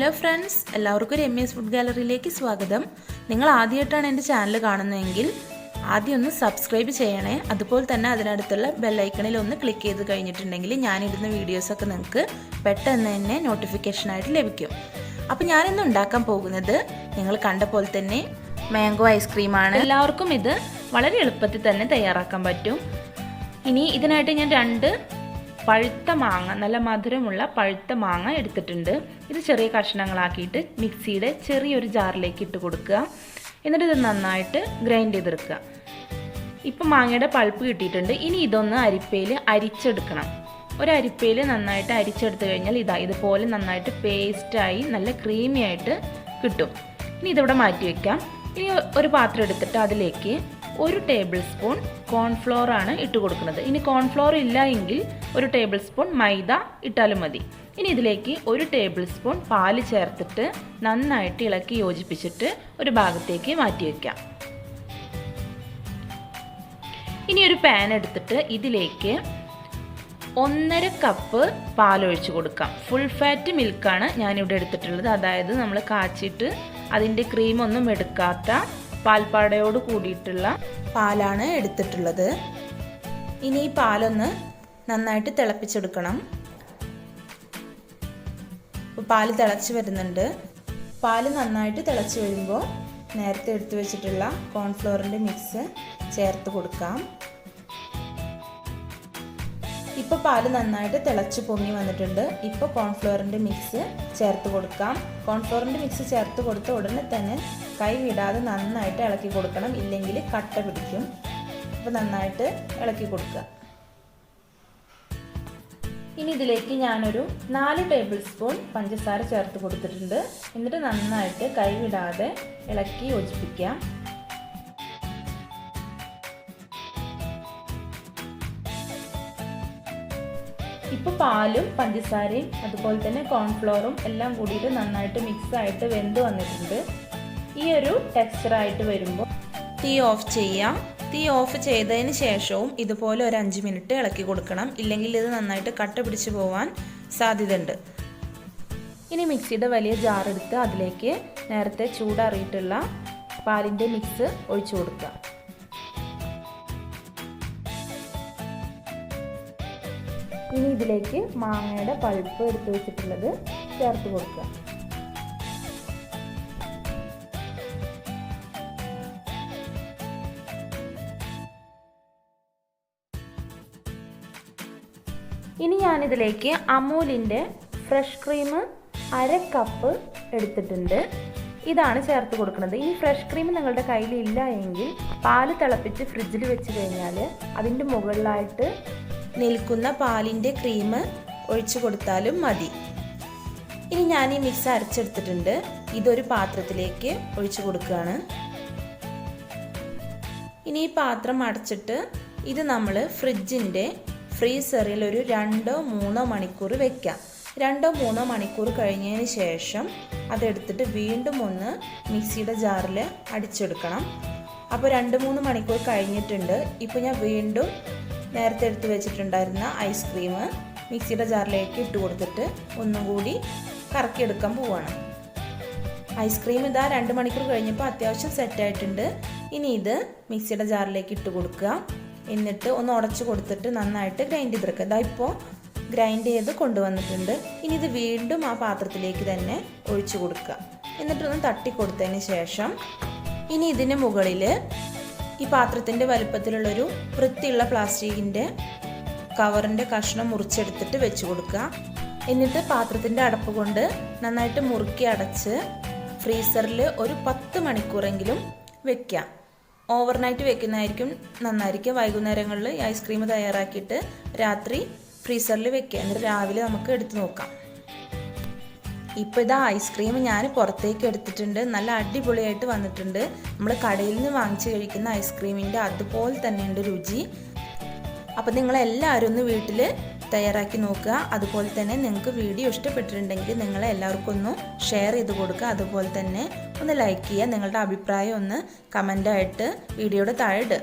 Hello friends, എല്ലാവർക്കും Ramya's food ഗാലറിയിലേക്ക് സ്വാഗതം. നിങ്ങൾ ആദ്യമായിട്ടാണ് എൻ്റെ ചാനൽ കാണുന്നതെങ്കിൽ ആദ്യം ഒന്ന് സബ്സ്ക്രൈബ് ചെയ്യണേ. അതുപോലെ തന്നെ അതിനടുത്തുള്ള ബെല്ലൈക്കണിൽ ഒന്ന് ക്ലിക്ക് ചെയ്ത് കഴിഞ്ഞിട്ടുണ്ടെങ്കിൽ ഞാനിടുന്ന വീഡിയോസൊക്കെ നിങ്ങൾക്ക് പെട്ടെന്ന് തന്നെ നോട്ടിഫിക്കേഷനായിട്ട് ലഭിക്കും. അപ്പോൾ ഞാനിന്ന് ഉണ്ടാക്കാൻ പോകുന്നത് നിങ്ങൾ കണ്ട പോലെ തന്നെ മാംഗോ ഐസ്ക്രീമാണ്. എല്ലാവർക്കും ഇത് വളരെ എളുപ്പത്തിൽ തന്നെ തയ്യാറാക്കാൻ പറ്റും. ഇനി ഇതിനായിട്ട് ഞാൻ 2 പഴുത്ത മാങ്ങ, നല്ല മധുരമുള്ള പഴുത്ത മാങ്ങ എടുത്തിട്ടുണ്ട്. ഇത് ചെറിയ കഷ്ണങ്ങളാക്കിയിട്ട് മിക്സിയുടെ ചെറിയൊരു ജാറിലേക്ക് ഇട്ട് കൊടുക്കുക. എന്നിട്ട് ഇത് നന്നായിട്ട് ഗ്രൈൻഡ് ചെയ്തെടുക്കുക. ഇപ്പം മാങ്ങയുടെ പൾപ്പ് കിട്ടിയിട്ടുണ്ട്. ഇനി ഇതൊന്ന് അരിപ്പയിൽ അരിച്ചെടുക്കണം. ഒരു അരിപ്പയിൽ നന്നായിട്ട് അരിച്ചെടുത്ത് കഴിഞ്ഞാൽ ഇതുപോലെ നന്നായിട്ട് പേസ്റ്റായി നല്ല ക്രീമി ആയിട്ട് കിട്ടും. ഇനി ഇതിവിടെ മാറ്റി വയ്ക്കാം. ഇനി ഒരു പാത്രം എടുത്തിട്ട് അതിലേക്ക് 1 ടേബിൾ സ്പൂൺ കോൺഫ്ലോർ ആണ് ഇട്ട് കൊടുക്കുന്നത്. ഇനി കോൺഫ്ലോർ ഇല്ല എങ്കിൽ 1 ടേബിൾ സ്പൂൺ മൈദ ഇട്ടാലും മതി. ഇനി ഇതിലേക്ക് 1 ടേബിൾ സ്പൂൺ പാല് ചേർത്തിട്ട് നന്നായിട്ട് ഇളക്കി യോജിപ്പിച്ചിട്ട് ഒരു ഭാഗത്തേക്ക് മാറ്റി വയ്ക്കാം. ഇനി ഒരു പാൻ എടുത്തിട്ട് ഇതിലേക്ക് 1.5 കപ്പ് പാലൊഴിച്ച് കൊടുക്കാം. ഫുൾ ഫാറ്റ് മിൽക്കാണ് ഞാനിവിടെ എടുത്തിട്ടുള്ളത്. അതായത് നമ്മൾ കാച്ചിട്ട് അതിൻ്റെ ക്രീമൊന്നും എടുക്കാത്ത പാൽപ്പാടയോട് കൂടിയിട്ടുള്ള പാലാണ് എടുത്തിട്ടുള്ളത്. ഇനി ഈ പാലൊന്ന് നന്നായിട്ട് തിളപ്പിച്ചെടുക്കണം. പാല് തിളച്ച് വരുന്നുണ്ട്. പാല് നന്നായിട്ട് തിളച്ച് വരുമ്പോൾ നേരത്തെ എടുത്തു വെച്ചിട്ടുള്ള കോൺഫ്ലോറിൻ്റെ മിക്സ് ചേർത്ത് കൊടുക്കാം. ഇപ്പോൾ പാല് നന്നായിട്ട് തിളച്ച് പൊങ്ങി വന്നിട്ടുണ്ട്. ഇപ്പോൾ കോൺഫ്ലോറിൻ്റെ മിക്സ് ചേർത്ത് കൊടുക്കാം. കോൺഫ്ലോറിൻ്റെ മിക്സ് ചേർത്ത് കൊടുത്ത ഉടനെ തന്നെ കൈ വിടാതെ നന്നായിട്ട് ഇളക്കി കൊടുക്കണം, ഇല്ലെങ്കിൽ കട്ട പിടിക്കും. അപ്പോൾ നന്നായിട്ട് ഇളക്കി കൊടുക്കുക. ഇനി ഇതിലേക്ക് ഞാനൊരു 4 ടേബിൾ സ്പൂൺ പഞ്ചസാര ചേർത്ത് കൊടുത്തിട്ടുണ്ട്. എന്നിട്ട് നന്നായിട്ട് കൈ വിടാതെ ഇളക്കി യോജിപ്പിക്കാം. ഇപ്പോൾ പാലും പഞ്ചസാരയും അതുപോലെ തന്നെ കോൺഫ്ലോറും എല്ലാം കൂടിയിട്ട് നന്നായിട്ട് മിക്സായിട്ട് വെന്ത് വന്നിട്ടുണ്ട്. ഈ ഒരു ടെക്സ്ചറായിട്ട് വരുമ്പോൾ തീ ഓഫ് ചെയ്യാം. തീ ഓഫ് ചെയ്തതിന് ശേഷവും ഇതുപോലെ ഒരു 5 മിനിറ്റ് ഇളക്കി കൊടുക്കണം, ഇല്ലെങ്കിൽ ഇത് നന്നായിട്ട് കട്ട പിടിച്ച് പോവാൻ സാധ്യതയുണ്ട്. ഇനി മിക്സിയുടെ വലിയ ജാറെടുത്ത് അതിലേക്ക് നേരത്തെ ചൂടാറിയിട്ടുള്ള പാലിൻ്റെ മിക്സ് ഒഴിച്ചു കൊടുക്കുക. ഇനി ഇതിലേക്ക് മാങ്ങയുടെ പൾപ്പ് എടുത്ത് വെച്ചിട്ടുള്ളത് ചേർത്ത് കൊടുക്കുക. ഇനി ഞാനിതിലേക്ക് അമൂലിൻ്റെ ഫ്രഷ് ക്രീം 1/2 കപ്പ് എടുത്തിട്ടുണ്ട്. ഇതാണ് ചേർത്ത് കൊടുക്കുന്നത്. ഇനി ഫ്രഷ് ക്രീം നിങ്ങളുടെ കയ്യിൽ ഇല്ല എങ്കിൽ പാല് തിളപ്പിച്ച് ഫ്രിഡ്ജിൽ വെച്ച് കഴിഞ്ഞാൽ അതിൻ്റെ മുകളിലായിട്ട് നിൽക്കുന്ന പാലിൻ്റെ ക്രീം ഒഴിച്ചു കൊടുത്താലും മതി. ഇനി ഞാൻ ഈ മിക്സ് അരച്ചെടുത്തിട്ടുണ്ട്. ഇതൊരു പാത്രത്തിലേക്ക് ഒഴിച്ചു കൊടുക്കുകയാണ്. ഇനി ഈ പാത്രം അടച്ചിട്ട് ഇത് നമ്മൾ ഫ്രീസറിൽ ഒരു 2-3 മണിക്കൂർ വെക്കാം. 2-3 മണിക്കൂർ കഴിഞ്ഞതിന് ശേഷം അതെടുത്തിട്ട് വീണ്ടും ഒന്ന് മിക്സിയുടെ ജാറിൽ അടിച്ചെടുക്കണം. അപ്പോൾ 2-3 മണിക്കൂർ കഴിഞ്ഞിട്ടുണ്ട്. ഇപ്പോൾ ഞാൻ വീണ്ടും നേരത്തെ എടുത്ത് വെച്ചിട്ടുണ്ടായിരുന്ന ഐസ്ക്രീം മിക്സിയുടെ ജാറിലേക്ക് ഇട്ട് കൊടുത്തിട്ട് ഒന്നും കൂടി കറക്കിയെടുക്കാൻ പോവുകയാണ്. ഐസ്ക്രീം ഇതാ 2 മണിക്കൂർ കഴിഞ്ഞപ്പോൾ അത്യാവശ്യം സെറ്റായിട്ടുണ്ട്. ഇനി ഇത് മിക്സിയുടെ ജാറിലേക്ക് ഇട്ട് കൊടുക്കുക. എന്നിട്ട് ഒന്ന് ഉടച്ചു കൊടുത്തിട്ട് നന്നായിട്ട് ഗ്രൈൻഡ് ചെയ്തെടുക്കുക. ഇതാ ഇപ്പോൾ ഗ്രൈൻഡ് ചെയ്ത് കൊണ്ടുവന്നിട്ടുണ്ട്. ഇനി ഇത് വീണ്ടും ആ പാത്രത്തിലേക്ക് തന്നെ ഒഴിച്ചു കൊടുക്കുക. എന്നിട്ടൊന്ന് തട്ടി കൊടുത്തതിന് ശേഷം ഇനി ഇതിന് മുകളിൽ ഈ പാത്രത്തിൻ്റെ വലുപ്പത്തിലുള്ളൊരു വൃത്തിയുള്ള പ്ലാസ്റ്റിക്കിൻ്റെ കവറിൻ്റെ കഷ്ണം മുറിച്ചെടുത്തിട്ട് വെച്ച് കൊടുക്കുക. എന്നിട്ട് പാത്രത്തിൻ്റെ അടപ്പ് കൊണ്ട് നന്നായിട്ട് മുറുക്കി അടച്ച് ഫ്രീസറിൽ ഒരു 10 മണിക്കൂറെങ്കിലും വെക്കാം. ഓവർനൈറ്റ് വെക്കുന്നതായിരിക്കും നന്നായിരിക്കും. വൈകുന്നേരങ്ങളിൽ ഈ ഐസ്ക്രീം തയ്യാറാക്കിയിട്ട് രാത്രി ഫ്രീസറിൽ വെക്കുക. എന്നിട്ട് രാവിലെ നമുക്ക് എടുത്ത് നോക്കാം. ഇപ്പോൾ ഇതാ ഐസ്ക്രീം ഞാൻ പുറത്തേക്ക് എടുത്തിട്ടുണ്ട്. നല്ല അടിപൊളിയായിട്ട് വന്നിട്ടുണ്ട്. നമ്മൾ കടയിൽ നിന്ന് വാങ്ങിച്ച് കഴിക്കുന്ന ഐസ്ക്രീമിൻ്റെ അതുപോലെ തന്നെയുണ്ട് രുചി. അപ്പോൾ നിങ്ങളെല്ലാവരും ഒന്ന് വീട്ടിൽ തയ്യാറാക്കി നോക്കുക. അതുപോലെ തന്നെ നിങ്ങൾക്ക് വീഡിയോ ഇഷ്ടപ്പെട്ടിട്ടുണ്ടെങ്കിൽ നിങ്ങളെല്ലാവർക്കും ഒന്ന് ഷെയർ ചെയ്ത് കൊടുക്കുക. അതുപോലെ തന്നെ ഒന്ന് ലൈക്ക് ചെയ്യുക. നിങ്ങളുടെ അഭിപ്രായം ഒന്ന് കമൻ്റായിട്ട് വീഡിയോയുടെ താഴെ ഇടുക.